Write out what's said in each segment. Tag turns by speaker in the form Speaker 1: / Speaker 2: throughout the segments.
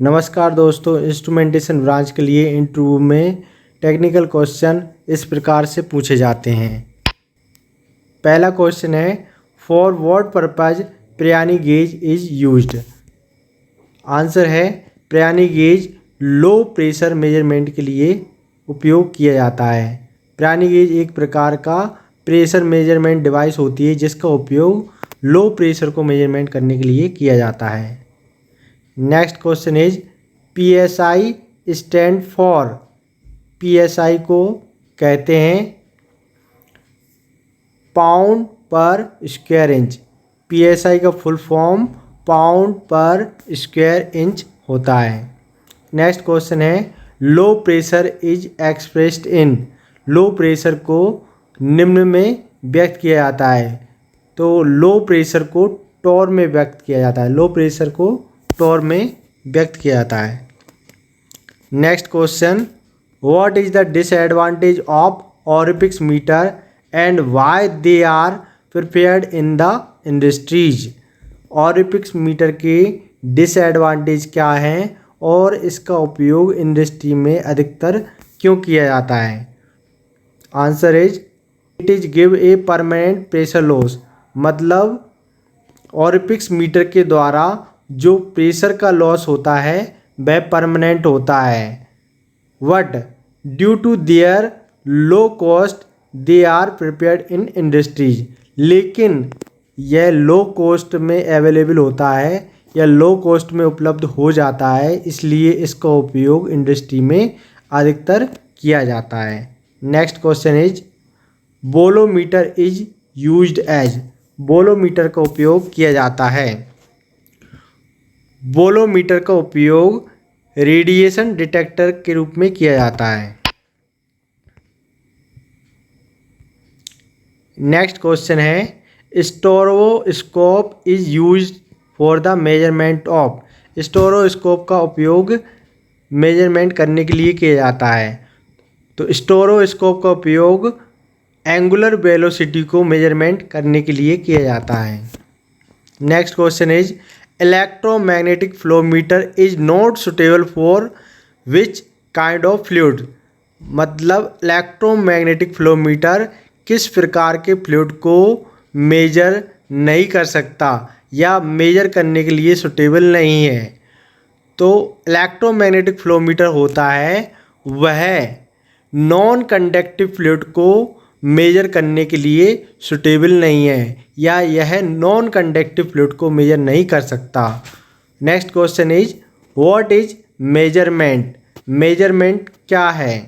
Speaker 1: नमस्कार दोस्तों, instrumentation branch के लिए इंटरव्यू में टेक्निकल क्वेश्चन इस प्रकार से पूछे जाते हैं। पहला क्वेश्चन है, for what purpose Pirani gauge is used. Answer है, Pirani gauge low pressure measurement के लिए उपयोग किया जाता है। पियानी गेज एक प्रकार का प्रेशर मेजरमेंट डिवाइस होती है जिसका उपयोग लो प्रेशर को मेजरमेंट करने के लिए किया जाता है। Next question is, PSI stand for. PSI को कहते हैं पाउंड पर स्क्वायर इंच। PSI का फुल फॉर्म पाउंड पर स्क्वायर इंच होता है। नेक्स्ट क्वेश्चन है, low pressure is expressed in. Low pressure को निम्न में व्यक्त किया जाता है, तो लो प्रेशर को टॉर में व्यक्त किया जाता है। लो प्रेशर को टॉर में व्यक्त किया जाता है। Next question, what is the disadvantage of orifice meter and why they are prepared in the industries. Orifice meter के डिसएडवांटेज क्या हैं और इसका उपयोग इंडस्ट्री में अधिकतर क्यों किया जाता है। Answer is, it is give a permanent pressure loss. मतलब ऑरिफिक्स मीटर के द्वारा जो प्रेशर का लॉस होता है वह परमानेंट होता है। But due to their low cost they are prepared in industries. लेकिन यह लो कॉस्ट में अवेलेबल होता है या लो कॉस्ट में उपलब्ध हो जाता है, इसलिए इसका उपयोग इंडस्ट्री में अधिकतर किया जाता है। Next question is, bolometer is used as. Bolometer का उपयोग किया जाता है। बोलोमीटर का उपयोग रेडिएशन डिटेक्टर के रूप में किया जाता है। नेक्स्ट क्वेश्चन है, stereoscope is used for the measurement of. Stereoscope का उपयोग मेजरमेंट करने के लिए किया जाता है। तो स्टेरोस्कोप का उपयोग एंगुलर वेलोसिटी को मेजरमेंट करने के लिए किया जाता है। Next question is, electromagnetic flow meter is not suitable for which kind of fluid. मतलब इलेक्ट्रोमैग्नेटिक फ्लो मीटर किस प्रकार के फ्लूइड को मेजर नहीं कर सकता या मेजर करने के लिए सुटेबल नहीं है। तो इलेक्ट्रोमैग्नेटिक फ्लो मीटर होता है वह नॉन कंडक्टिव फ्लूइड को मेजर करने के लिए सुटेबल नहीं है या यह नॉन कंडक्टिव फ्लूइड को मेजर नहीं कर सकता। Next question is, what is measurement. Measurement क्या है।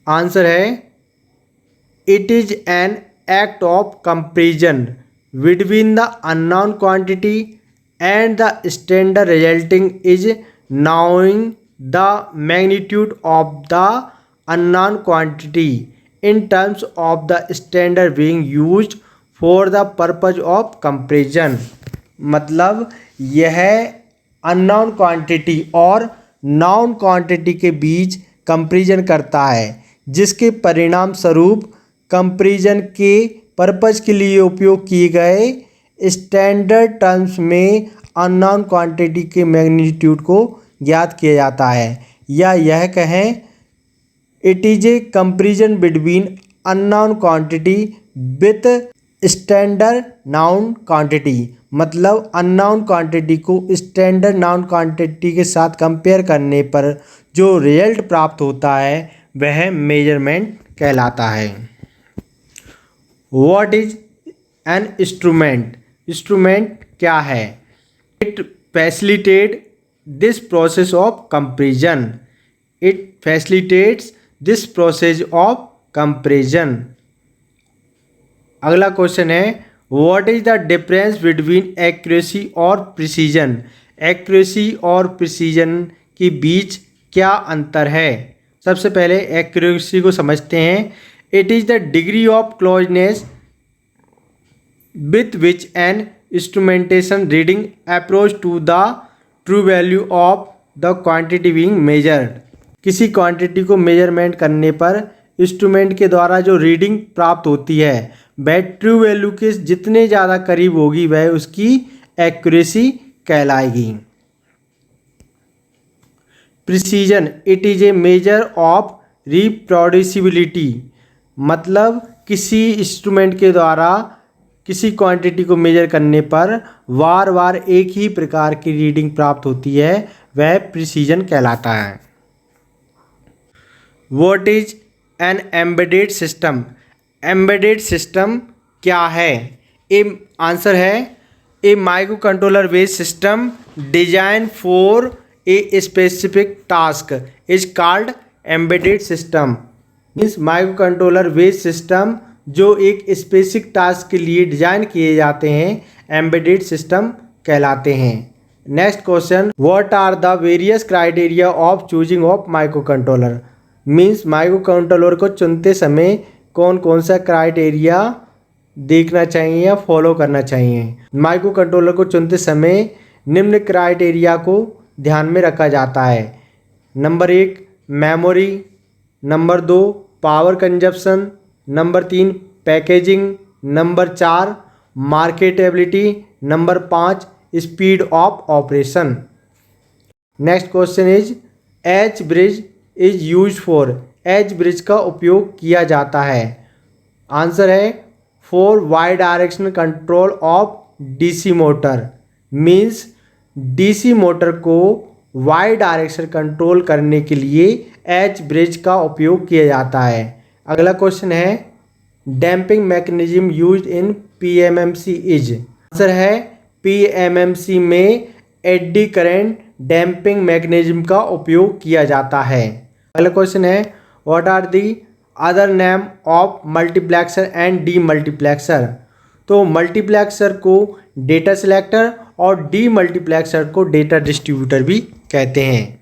Speaker 1: आंसर है, it is an act of comparison between the unknown quantity and the standard resulting is knowing the magnitude of the unknown quantity in terms of the standard being used for the purpose of comparison। मतलब यह unknown quantity और non quantity के बीच comparison करता है, जिसके परिणाम स्वरूप comparison के पर्पज के लिए उपयोग किए गए स्टैंडर्ड टर्म्स में अननोन क्वांटिटी के मैग्नीट्यूड को ज्ञात किया जाता है। या यह कहें, it is a comparison between unknown quantity with standard noun quantity. मतलब अननोन क्वांटिटी को स्टैंडर्ड नाउन क्वांटिटी के साथ कंपेयर करने पर जो रिजल्ट प्राप्त होता है वह मेजरमेंट कहलाता है। What is an instrument. Instrument क्या है। It facilitate this process of comparison. It facilitates this process of comparison. अगला क्वेश्चन है, what is the difference between accuracy और प्रिसीजन। एक्यूरेसी और प्रिसीजन के बीच क्या अंतर है। सबसे पहले एक्यूरेसी को समझते हैं। It is the degree of closeness with which an instrumentation reading approach to the true value of the quantity being measured. किसी क्वांटिटी को मेजरमेंट करने पर इंस्ट्रूमेंट के द्वारा जो रीडिंग प्राप्त होती है वह ट्रू वैल्यू के जितने ज़्यादा करीब होगी वह उसकी एक्यूरेसी कहलाएगी। Precision, it is a measure of reproducibility, मतलब किसी इंस्ट्रूमेंट के द्वारा किसी क्वांटिटी को मेजर करने पर बार बार एक ही प्रकार की रीडिंग प्राप्त होती है, वह प्रिसीजन कहलाता है। What is an embedded system? Embedded system क्या है? आंसर है a micro controller based system design for a specific task is called embedded system. Means micro controller based system जो एक स्पेसिफिक टास्क के लिए डिजाइन किए जाते हैं एम्बेडेड सिस्टम कहलाते हैं। Next question, what are the various criteria of choosing of micro controller? Means micro controller को चुनते समय कौन कौन सा क्राइटेरिया देखना चाहिए या फॉलो करना चाहिए? माइक्रो कंट्रोलर को चुनते समय निम्न क्राइटेरिया को ध्यान में रखा जाता है। Number 1 memory, number 2 power consumption, number 3 packaging, number 4 marketability, number 5 speed of operation. Next question is H bridge is use for? H bridge का उपयोग किया जाता है। आंसर है for bidirectional control of DC motor. Means DC motor को bi direction control करने के लिए एच ब्रिज का उपयोग किया जाता है। अगला क्वेश्चन है damping mechanism used in PMMC is? Answer है पीएमएमसी में एडी करंट डैम्पिंग मैकेनिज्म का उपयोग किया जाता है। अगला क्वेश्चन है what are the other name of multiplexer and demultiplexer? तो मल्टीप्लेक्सर को डेटा सिलेक्टर और डी मल्टीप्लेक्सर को डेटा डिस्ट्रीब्यूटर भी कहते हैं।